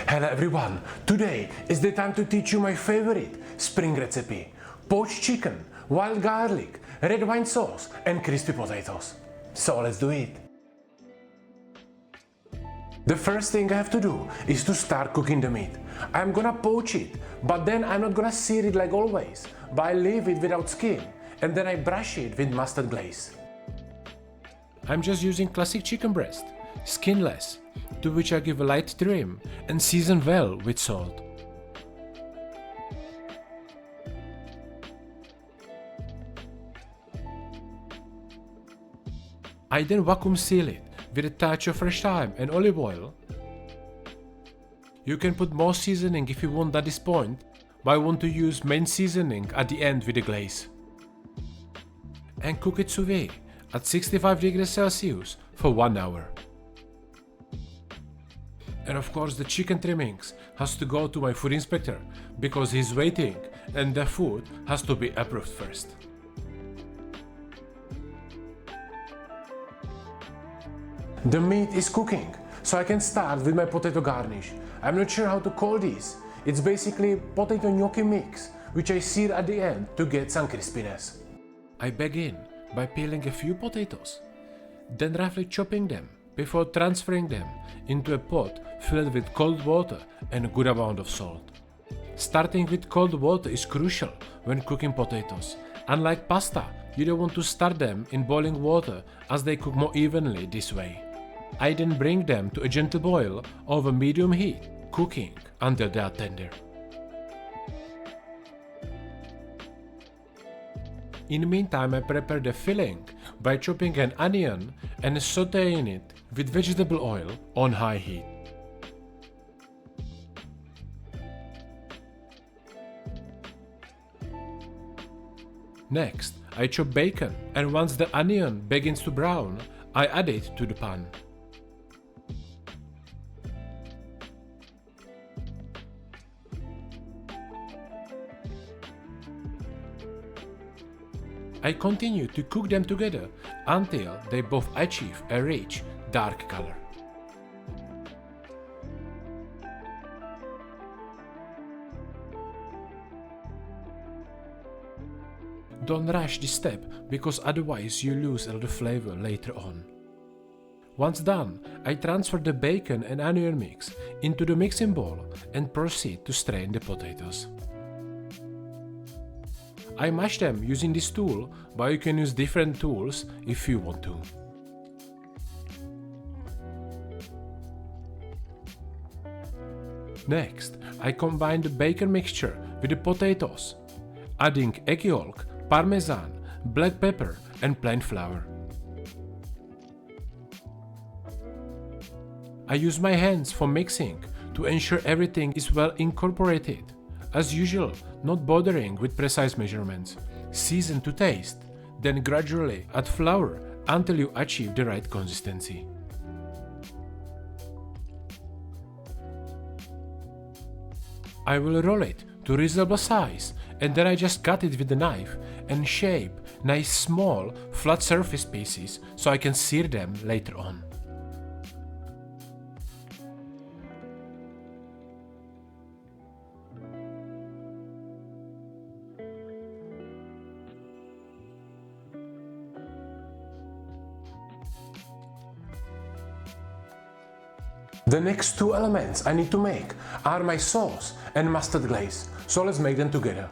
Hello everyone, today is the time to teach you my favorite spring recipe: poached chicken, wild garlic, red wine sauce and crispy potatoes. So let's do it. The first thing I have to do is to start cooking the meat. I'm gonna poach it, but then I'm not gonna sear it like always, but I leave it without skin and then I brush it with mustard glaze. I'm just using classic chicken breast, skinless, to which I give a light trim and season well with salt. I then vacuum seal it with a touch of fresh thyme and olive oil. You can put more seasoning if you want at this point, but I want to use main seasoning at the end with the glaze. And cook it sous vide at 65 degrees Celsius for 1 hour. And of course the chicken trimmings has to go to my food inspector because he's waiting and the food has to be approved first. The meat is cooking, so I can start with my potato garnish. I'm not sure how to call this. It's basically potato gnocchi mix, which I sear at the end to get some crispiness. I begin by peeling a few potatoes, then roughly chopping them before transferring them into a pot filled with cold water and a good amount of salt. Starting with cold water is crucial when cooking potatoes. Unlike pasta, you don't want to start them in boiling water as they cook more evenly this way. I then bring them to a gentle boil over medium heat, cooking until they are tender. In the meantime, I prepare the filling by chopping an onion and sautéing it with vegetable oil on high heat. Next, I chop bacon, and once the onion begins to brown, I add it to the pan. I continue to cook them together until they both achieve a rich, dark color. Don't rush this step because otherwise you lose a lot of flavor later on. Once done, I transfer the bacon and onion mix into the mixing bowl and proceed to strain the potatoes. I mash them using this tool, but you can use different tools if you want to. Next, I combine the bacon mixture with the potatoes, adding egg yolk, parmesan, black pepper and plain flour. I use my hands for mixing to ensure everything is well incorporated. As usual, not bothering with precise measurements. Season to taste, then gradually add flour until you achieve the right consistency. I will roll it to reasonable size and then I just cut it with a knife and shape nice small flat surface pieces so I can sear them later on. The next two elements I need to make are my sauce and mustard glaze, so let's make them together.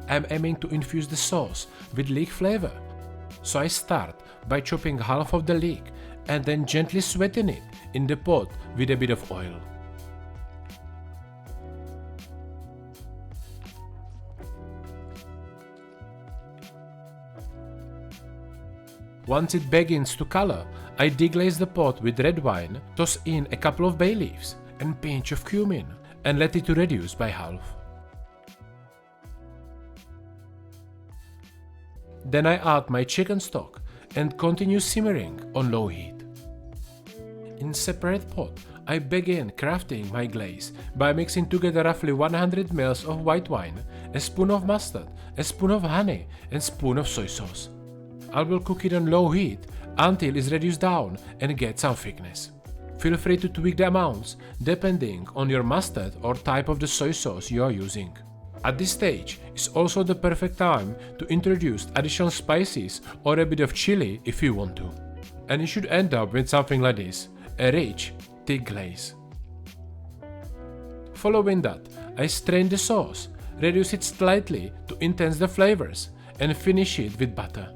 I'm aiming to infuse the sauce with leek flavor, so I start by chopping half of the leek and then gently sweating it in the pot with a bit of oil. Once it begins to color, I deglaze the pot with red wine, toss in a couple of bay leaves and pinch of cumin and let it reduce by half. Then I add my chicken stock and continue simmering on low heat. In separate pot, I begin crafting my glaze by mixing together roughly 100 ml of white wine, a spoon of mustard, a spoon of honey and spoon of soy sauce. I will cook it on low heat until it's reduced down and gets some thickness. Feel free to tweak the amounts depending on your mustard or type of the soy sauce you are using. At this stage is also the perfect time to introduce additional spices or a bit of chili if you want to. And you should end up with something like this, a rich, thick glaze. Following that, I strain the sauce, reduce it slightly to enhance the flavors, and finish it with butter.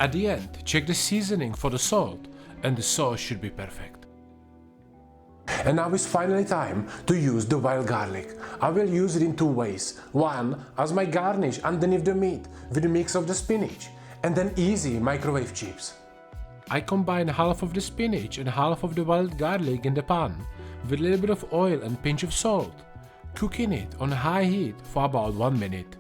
At the end, check the seasoning for the salt, and the sauce should be perfect. And now is finally time to use the wild garlic. I will use it in two ways. One, as my garnish underneath the meat with a mix of the spinach, and then easy microwave chips. I combine half of the spinach and half of the wild garlic in the pan with a little bit of oil and pinch of salt, cooking it on high heat for about 1 minute.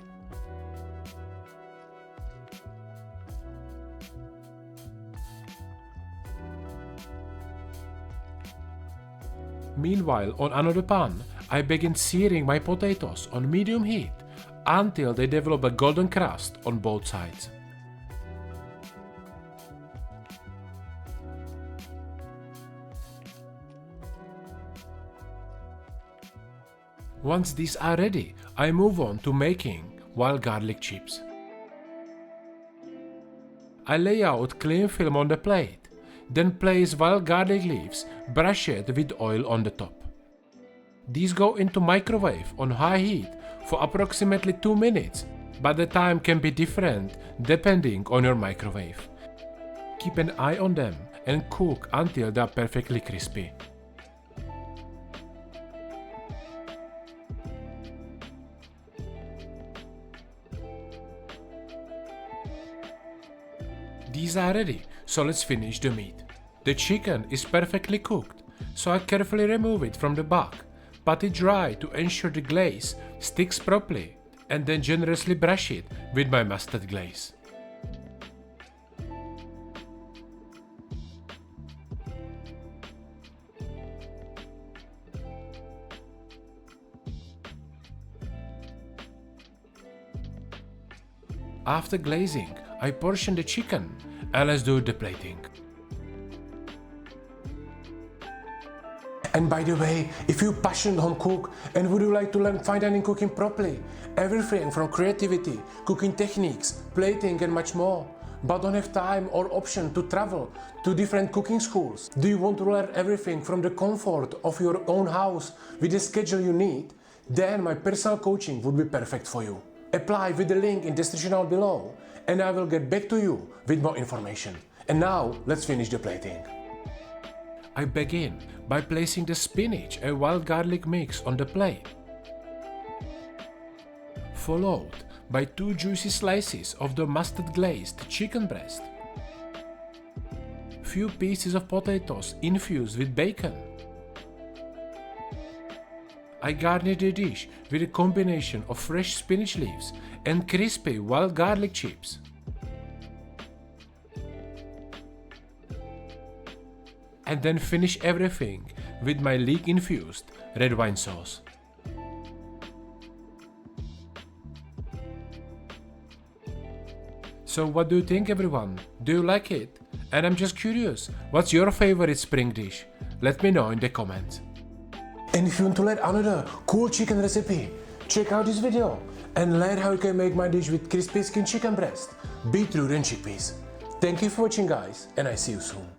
Meanwhile, on another pan, I begin searing my potatoes on medium heat until they develop a golden crust on both sides. Once these are ready, I move on to making wild garlic chips. I lay out cling film on the plate, then place wild garlic leaves brushed with oil on the top. These go into microwave on high heat for approximately 2 minutes, but the time can be different depending on your microwave. Keep an eye on them and cook until they are perfectly crispy. These are ready, so let's finish the meat. The chicken is perfectly cooked, so I carefully remove it from the back, pat it dry to ensure the glaze sticks properly, and then generously brush it with my mustard glaze. After glazing, I portion the chicken and let's do the plating. And by the way, if you're passionate home cook and would you like to learn fine dining cooking properly, everything from creativity, cooking techniques, plating and much more, but don't have time or option to travel to different cooking schools? Do you want to learn everything from the comfort of your own house with the schedule you need? Then my personal coaching would be perfect for you. Apply with the link in the description down below and I will get back to you with more information. And now let's finish the plating. I begin by placing the spinach and wild garlic mix on the plate, followed by 2 juicy slices of the mustard glazed chicken breast, few pieces of potatoes infused with bacon. I garnish the dish with a combination of fresh spinach leaves and crispy wild garlic chips. And then finish everything with my leek infused red wine sauce. So what do you think, everyone? Do you like it? And I'm just curious, what's your favorite spring dish? Let me know in the comments. And if you want to learn another cool chicken recipe, check out this video and learn how you can make my dish with crispy skin chicken breast, beetroot and chickpeas. Thank you for watching guys, and I see you soon.